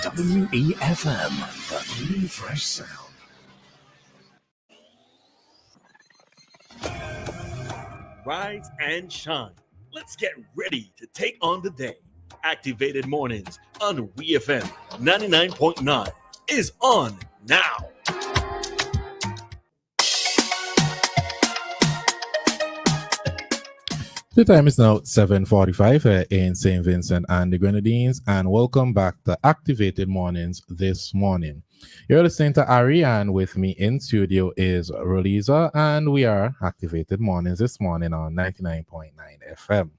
WEFM, the new fresh sound. Rise and shine. Let's get ready to take on the day. Activated Mornings on WEFM 99.9 is on now. The time is now 7:45 in St. Vincent and the Grenadines, and welcome back to Activated Mornings this morning. You're listening to Ari, and with me in studio is Reliza, and we are Activated Mornings this morning on 99.9 FM.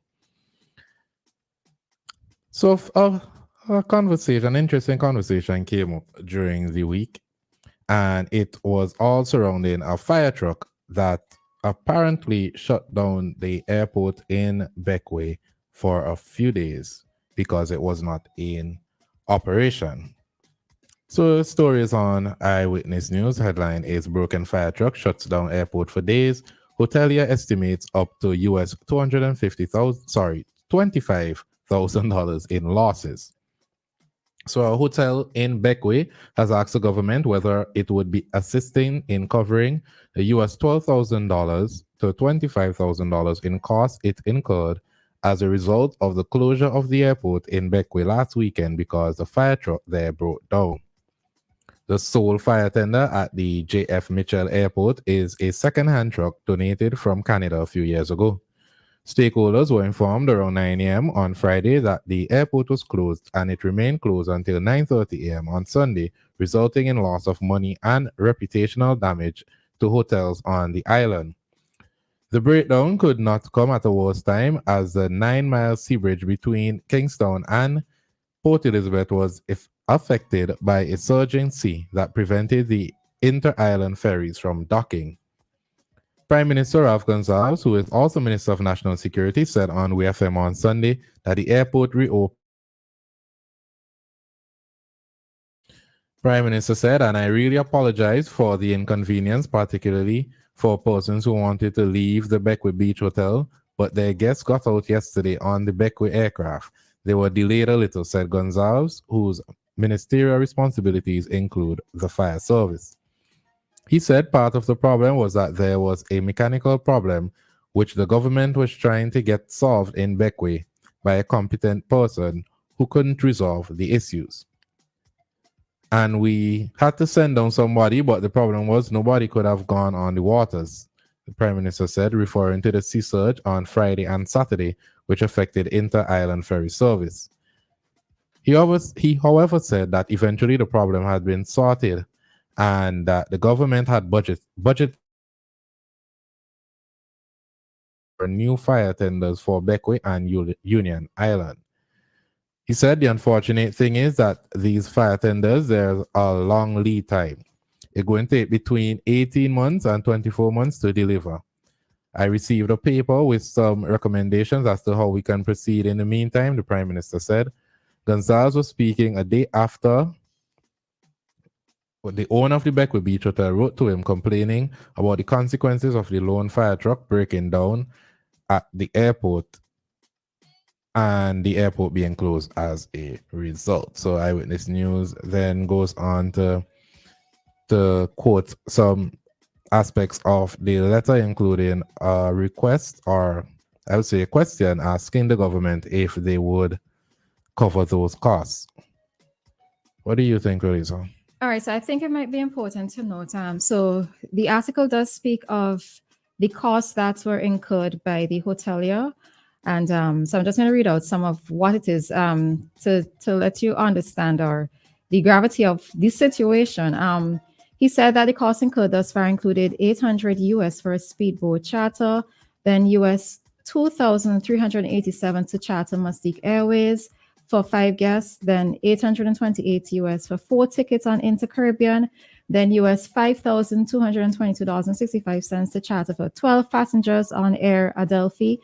So, an interesting conversation came up during the week, and it was all surrounding a fire truck that apparently shut down the airport in Beckway for a few days because it was not in operation. So the story is on Eyewitness News. Headline is Broken Fire Truck Shuts Down Airport for Days. Hotelier estimates up to US $25,000 in losses. So a hotel in Beckway has asked the government whether it would be assisting in covering the US $12,000 to $25,000 in costs it incurred as a result of the closure of the airport in Beckway last weekend because the fire truck there broke down. The sole fire tender at the J.F. Mitchell Airport is a second-hand truck donated from Canada a few years ago. Stakeholders were informed around 9 a.m. on Friday that the airport was closed, and it remained closed until 9:30 a.m. on Sunday, resulting in loss of money and reputational damage to hotels on the island. The breakdown could not come at a worse time, as the 9-mile sea bridge between Kingstown and Port Elizabeth was affected by a surging sea that prevented the inter-island ferries from docking. Prime Minister Ralph Gonsalves, who is also Minister of National Security, said on WEFM on Sunday that the airport reopened. Prime Minister said, and I really apologize for the inconvenience, particularly for persons who wanted to leave the Beckway Beach Hotel, but their guests got out yesterday on the Beckway aircraft. They were delayed a little, said Gonsalves, whose ministerial responsibilities include the fire service. He said part of the problem was that there was a mechanical problem which the government was trying to get solved in Beckway by a competent person who couldn't resolve the issues. And we had to send down somebody, but the problem was nobody could have gone on the waters, the Prime Minister said, referring to the sea surge on Friday and Saturday, which affected inter-island ferry service. He however said that eventually the problem had been sorted and that the government had budget for new fire tenders for Beckway and Union Island. He said the unfortunate thing is that these fire tenders, there's a long lead time. It's going to take between 18 months and 24 months to deliver. I received a paper with some recommendations as to how we can proceed in the meantime, the Prime Minister said. Gonsalves was speaking a day after the owner of the Beckway Beach Hotel wrote to him complaining about the consequences of the lone fire truck breaking down at the airport and the airport being closed as a result. So Eyewitness News then goes on to quote some aspects of the letter, including a request, or I would say a question, asking the government if they would cover those costs. What do you think, Elisa? All right, so I think it might be important to note. So the article does speak of the costs that were incurred by the hotelier. And so I'm just going to read out some of what it is to let you understand the gravity of this situation. He said that the costs incurred thus far included $800 for a speedboat charter, then US $2,387 to charter Mustique Airways for 5 guests, then $828 for 4 tickets on Inter-Caribbean, then US $5,222.65 to charter for 12 passengers on Air Adelphi,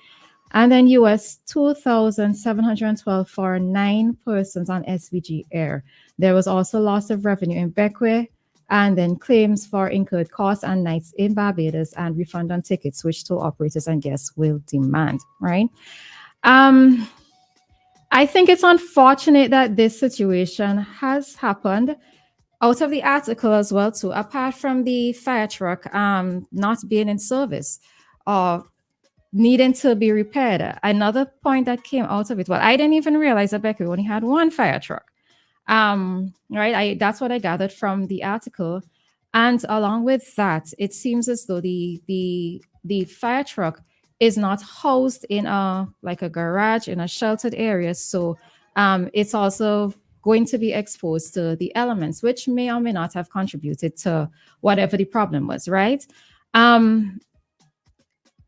and then US $2,712 for 9 persons on SVG Air. There was also loss of revenue in Beckway, and then claims for incurred costs and nights in Barbados and refund on tickets, which tour operators and guests will demand, right? I think it's unfortunate that this situation has happened. Out of the article as well, too, apart from the fire truck not being in service or needing to be repaired, another point that came out of it, well, I didn't even realize that Becky only had one fire truck. Right, that's what I gathered from the article. And along with that, it seems as though the fire truck is not housed in a like a garage in a sheltered area. So it's also going to be exposed to the elements, which may or may not have contributed to whatever the problem was, right? Um,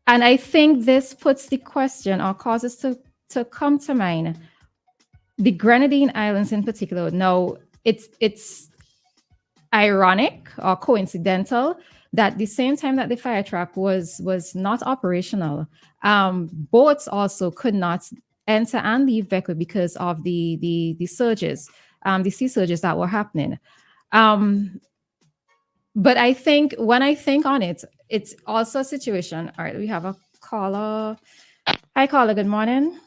and I think this puts the question or causes to come to mind the Grenadine Islands in particular. Now, it's ironic or coincidental that the same time that the fire truck was not operational, boats also could not enter and leave Beckley because of the surges, the sea surges that were happening. But I think when I think on it, it's also a situation. All right, we have a caller. Hi, caller. Good morning.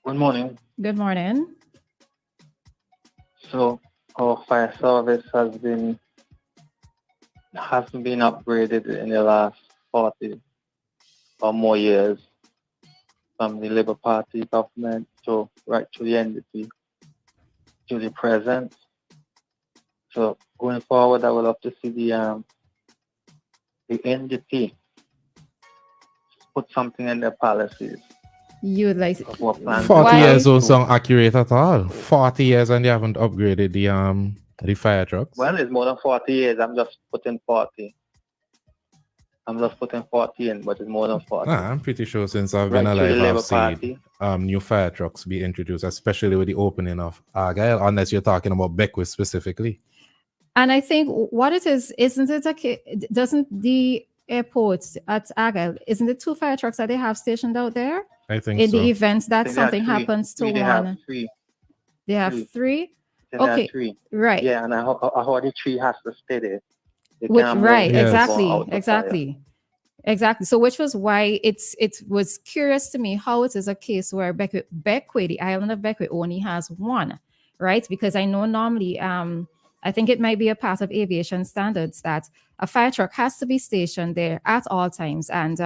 Good morning. Good morning. So our fire service hasn't been upgraded in the last 40 or more years, from the Labour Party government to right to the NDP to the present. So going forward, I would love to see the NDP put something in their policies. You would like of what plans 40 they have years don't to- sound accurate at all. 40 years and they haven't upgraded the fire trucks. Well, it's more than 40 years. I'm just putting 40. I'm just putting 40 in, but it's more than 40. I'm pretty sure since I've been Right to the alive, Labour I've seen Party. new fire trucks be introduced, especially with the opening of Argyle, unless you're talking about Beckwith specifically. And I think what it is, isn't it doesn't the airport at Argyle, isn't it 2 fire trucks that they have stationed out there I think in so. the event that They have something three. happens to They one? have three. They have three. 3? They Okay. have 3. Right. Yeah, and I heard the 3 has to stay there. They Which, can't move right, it Yes. exactly, out the fire. exactly. So which was why it was curious to me how it is a case where Beckwith, the island of Beckwith, only has 1, right? Because I know normally, I think it might be a part of aviation standards that a fire truck has to be stationed there at all times. And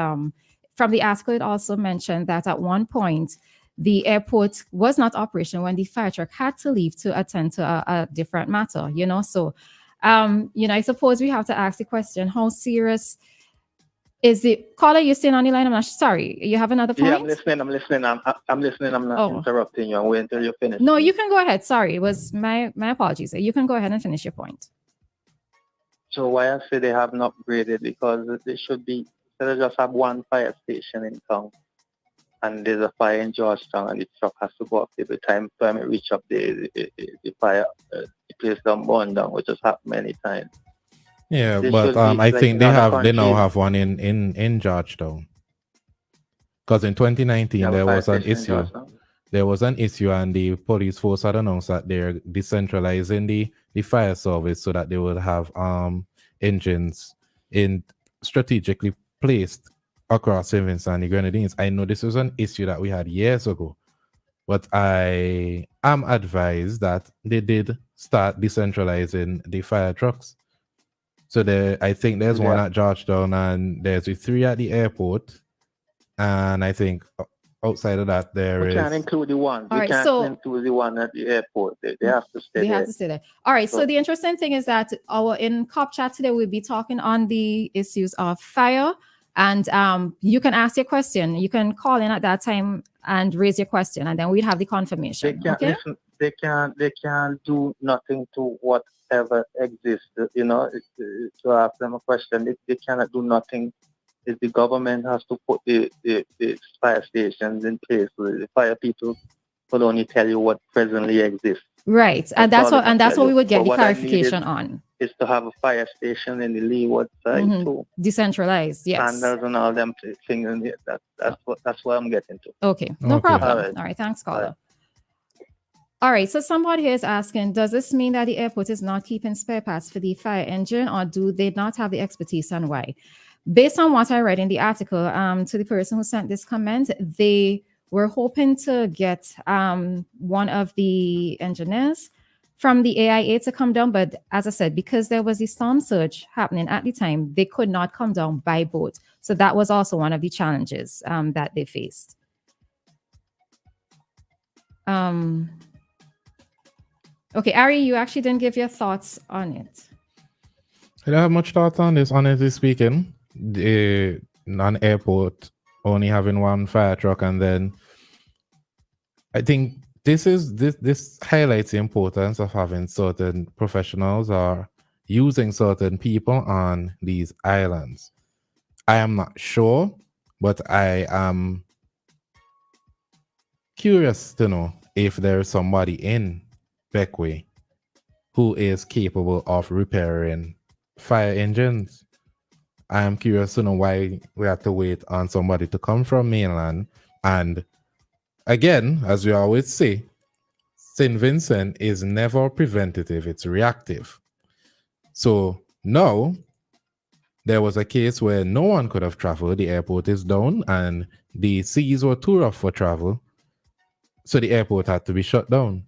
from the article, it also mentioned that at one point, the airport was not operational when the fire truck had to leave to attend to a different matter, So, I suppose we have to ask the question, how serious is the caller? You're staying on the line? I'm not sorry. You have another point? Yeah, I'm listening. I'm listening. I'm not interrupting you. I'm waiting until you finish. No, you can go ahead. Sorry, it was my apologies. You can go ahead and finish your point. So why I say they haven't upgraded, because they should be, instead of just have 1 fire station in town, and there's a fire in Georgetown, and the truck has to go up every time it reach up the fire, the place don't burn down, which has happened many times. Yeah, They but should be I like think in they other now countries. have one in Georgetown. Because in 2019 They have a there fire was an station in issue. Georgetown. There was an issue, and the police force had announced that they're decentralizing the fire service so that they would have engines in strategically placed across St. Vincent and the Grenadines. I know this was an issue that we had years ago, but I am advised that they did start decentralizing the fire trucks. So I think there's one at Georgetown, and there's 3 at the airport, and I think outside of that there We is. can't include the one. All We right, can't so- include the one at the airport. They have to stay They there. have to stay there. All right. So So- the interesting thing is that in Cop Chat today, we'll be talking on the issues of fire. And you can ask your question. You can call in at that time and raise your question, and then we'd have the They confirmation. can't Okay. listen. They can't do nothing to whatever exists. To ask them a question, they cannot do nothing. The government has to put the fire stations in place. The fire people will only tell you what presently exists. Right. And That's that's all what they and can that's tell what we you. would get But the what I clarification needed on. is to have a fire station in the leeward side Mhm. too. Decentralized. Yes. Standards and all them things in here. That's what I'm getting to. Okay. No Okay. problem. All right. All right. Thanks, All caller. right. All right, so somebody here is asking, does this mean that the airport is not keeping spare parts for the fire engine, or do they not have the expertise, and why? Based on what I read in the article, to the person who sent this comment, they we're hoping to get one of the engineers from the AIA to come down. But as I said, because there was a storm surge happening at the time, they could not come down by boat. So that was also one of the challenges that they faced. Okay, Ari, you actually didn't give your thoughts on it. I don't have much thoughts on this, honestly speaking. An airport only having one fire truck, and then I think this highlights the importance of having certain professionals or using certain people on these islands. I am not sure, but I am curious to know if there is somebody in Beckway who is capable of repairing fire engines. I am curious to know why we have to wait on somebody to come from mainland. And again, as we always say, St. Vincent is never preventative, it's reactive. So now there was a case where no one could have traveled, the airport is down, and the seas were too rough for travel. So the airport had to be shut down.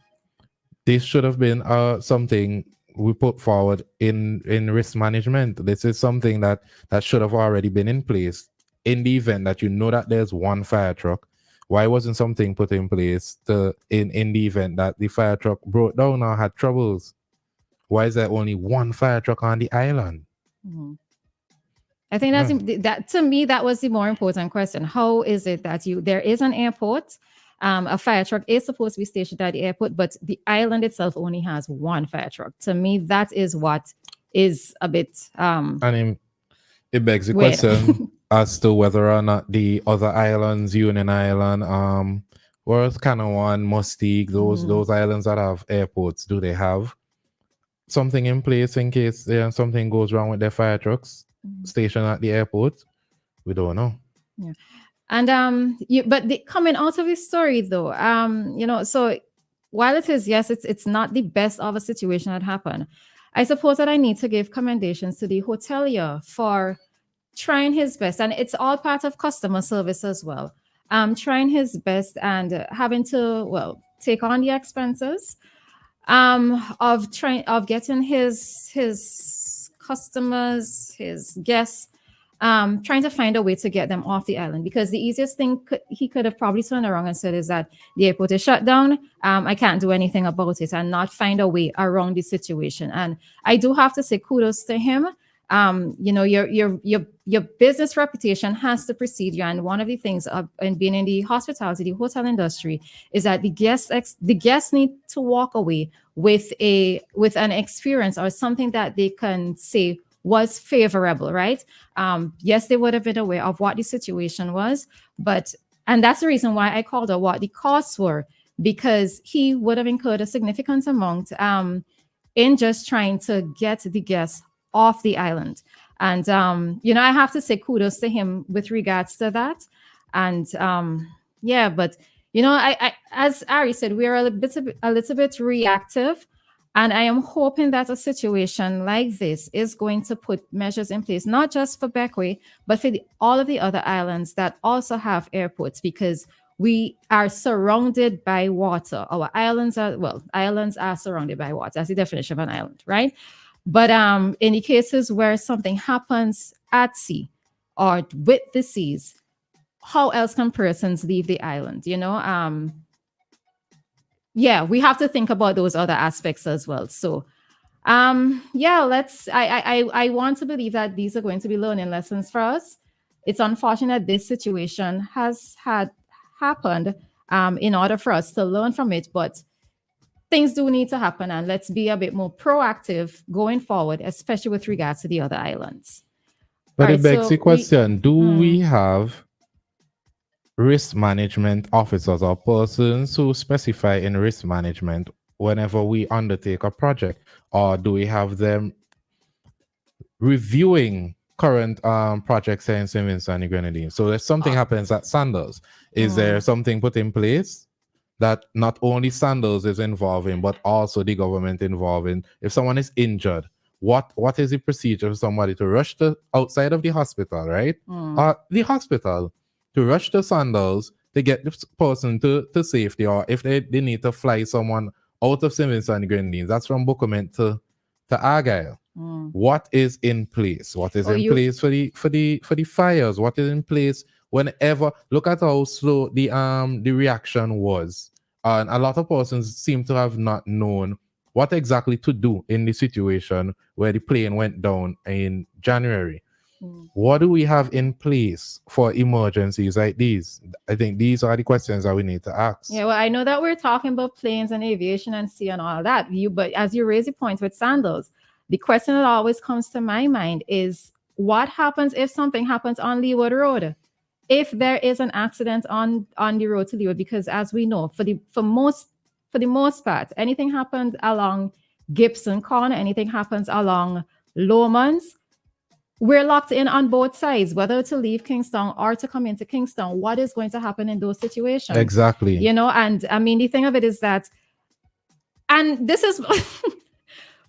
This should have been something we put forward in risk management. This is something that should have already been in place in the event that you know that there's one fire truck. Why wasn't something put in place in the event that the fire truck broke down or had troubles? Why is there only one fire truck on the island? Mm-hmm. I think that to me, that was the more important question. How is it that there is an airport, a fire truck is supposed to be stationed at the airport, but the island itself only has one fire truck? To me, that is what is a bit and it begs the question as to whether or not the other islands, Union Island, Worth, Canawan, Mustique, those islands that have airports, do they have something in place in case something goes wrong with their fire trucks stationed at the airport? We don't know. Yeah. And coming out of this story though, so while it is, yes, it's not the best of a situation that happened, I suppose that I need to give commendations to the hotelier for trying his best, and it's all part of customer service as well. Trying his best and having to take on the expenses of getting his customers, his guests, trying to find a way to get them off the island, because the easiest thing he could have probably turned around and said is that the airport is shut down. I can't do anything about it, and not find a way around the situation. And I do have to say kudos to him. Your business reputation has to precede you. And one of the things in being in the hospitality, the hotel industry, is that the guests need to walk away with an experience or something that they can say was favorable, right? Yes, they would have been aware of what the situation was, and that's the reason why I called out what the costs were, because he would have incurred a significant amount in just trying to get the guests off the island. And I have to say kudos to him with regards to that. And but I as Ari said, we are a little bit reactive. And I am hoping that a situation like this is going to put measures in place, not just for Beckway, but for all of the other islands that also have airports, because we are surrounded by water. Our islands are surrounded by water. That's the definition of an island, right? But in the cases where something happens at sea or with the seas, how else can persons leave the island? We have to think about those other aspects as well. So, I want to believe that these are going to be learning lessons for us. It's unfortunate this situation has happened in order for us to learn from it, but things do need to happen, and let's be a bit more proactive going forward, especially with regards to the other islands. But it begs the question, do we have risk management officers or persons who specify in risk management whenever we undertake a project, or do we have them reviewing current projects in St. Vincent and Grenadines? So if something happens at Sandals, is there something put in place that not only Sandals is involved in, but also the government involved in? If someone is injured, what is the procedure for somebody to rush to outside of the hospital, right? The hospital, to rush to Sandals, to get this person to safety, or if they need to fly someone out of St. Vincent and the Grenadines, that's from Bookament to Argyle. What is in place? What is in place for the fires? What is in place whenever? Look at how slow the reaction was, and a lot of persons seem to have not known what exactly to do in the situation where the plane went down in January. What do we have in place for emergencies like these? I think these are the questions that we need to ask. Yeah, well, I know that we're talking about planes and aviation and sea and all that. But as you raise the point with Sandals, the question that always comes to my mind is what happens if something happens on Leeward Road? If there is an accident on the road to Leeward, because as we know, for the most part, anything happens along Gibson Corner, anything happens along Lomans, we're locked in on both sides, whether to leave Kingston or to come into Kingston. What is going to happen in those situations? Exactly. You know, and I mean, the thing of it is that, and this is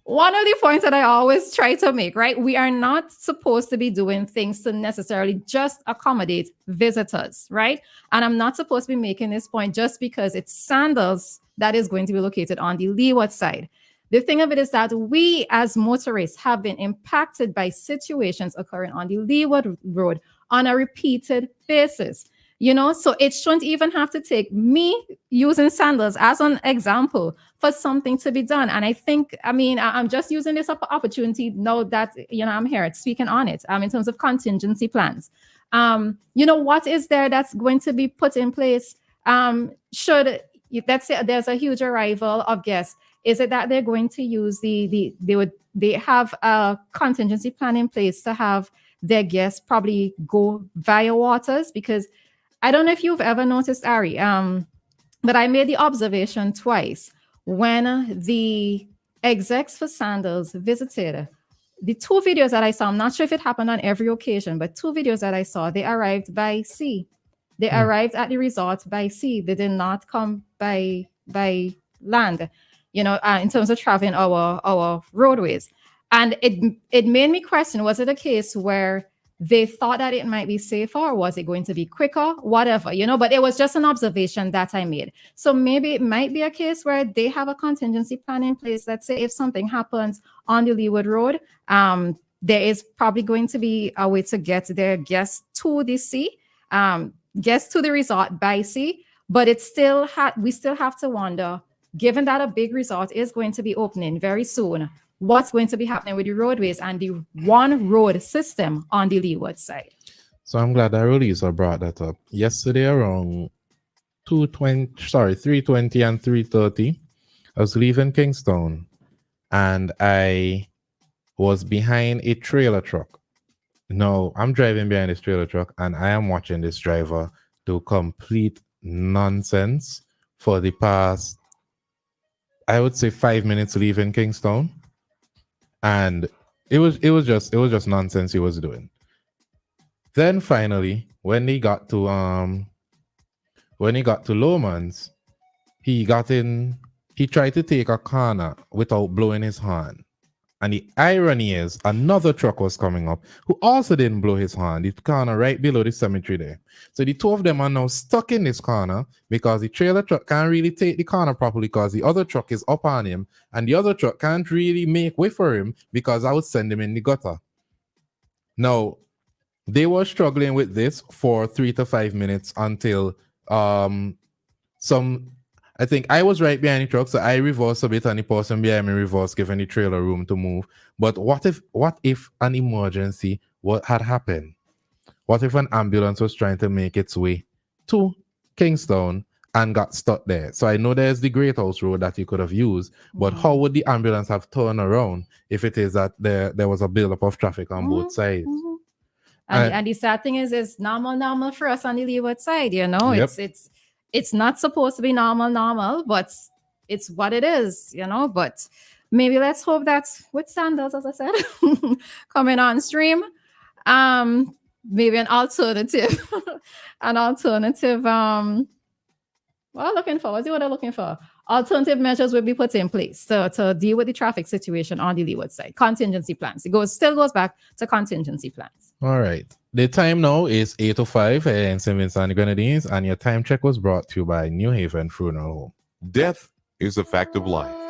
one of the points that I always try to make, right? We are not supposed to be doing things to necessarily just accommodate visitors, right? And I'm not supposed to be making this point just because it's Sandals that is going to be located on the Leeward side. The thing of it is that we as motorists have been impacted by situations occurring on the Leeward Road on a repeated basis. You know, so it shouldn't even have to take me using Sandals as an example for something to be done. And I think, I mean, I'm just using this opportunity now that, you know, I'm here speaking on it in terms of contingency plans. You know, what is there that's going to be put in place? Should, let's say there's a huge arrival of guests, is it that they're going to use they have a contingency plan in place to have their guests probably go via waters? Because I don't know if you've ever noticed, Ari, but I made the observation twice when the execs for Sandals visited. The two videos that I saw, I'm not sure if it happened on every occasion, but two videos that I saw, they arrived by sea. They arrived at the resort by sea. They did not come by land, you know, in terms of traveling our roadways. And it made me question, was it a case where they thought that it might be safer, or was it going to be quicker, whatever, you know? But it was just an observation that I made. So maybe it might be a case where they have a contingency plan in place. Let's say if something happens on the Leeward Road, there is probably going to be a way to get their guests to the sea, guests to the resort by sea. But it's still we still have to wonder, given that a big resort is going to be opening very soon, what's going to be happening with the roadways and the one road system on the Leeward side? So I'm glad that Releaser brought that up. Yesterday around 3:20 and 3:30, I was leaving Kingston and I was behind a trailer truck. Now, I'm driving behind this trailer truck and I am watching this driver do complete nonsense for the past, I would say, 5 minutes leaving Kingston. And it was just nonsense he was doing. Then finally, when he got to Lomans, he tried to take a corner without blowing his horn. And the irony is, another truck was coming up who also didn't blow his horn. The corner right below the cemetery there. So the two of them are now stuck in this corner because the trailer truck can't really take the corner properly because the other truck is up on him, and the other truck can't really make way for him because I would send him in the gutter. Now, they were struggling with this for 3 to 5 minutes until I think I was right behind the truck, so I reversed a bit and the person behind me reversed, giving the trailer room to move. But what if an emergency had happened? What if an ambulance was trying to make its way to Kingston and got stuck there? So I know there's the Great House Road that you could have used, but how would the ambulance have turned around if it is that there was a buildup of traffic on both sides? And the sad thing is, it's normal for us on the Leeward side, you know? Yep. It's not supposed to be normal, but it's what it is, you know? But maybe let's hope that with Sandals, as I said, coming on stream, maybe an alternative, looking for, what's what they're looking for? Alternative measures will be put in place to deal with the traffic situation on the Leeward side. Contingency plans. Still goes back to contingency plans. All right. The time now is 8:05 in St. Vincent and the Grenadines, and your time check was brought to you by New Haven Funeral Home. Death is a fact of life.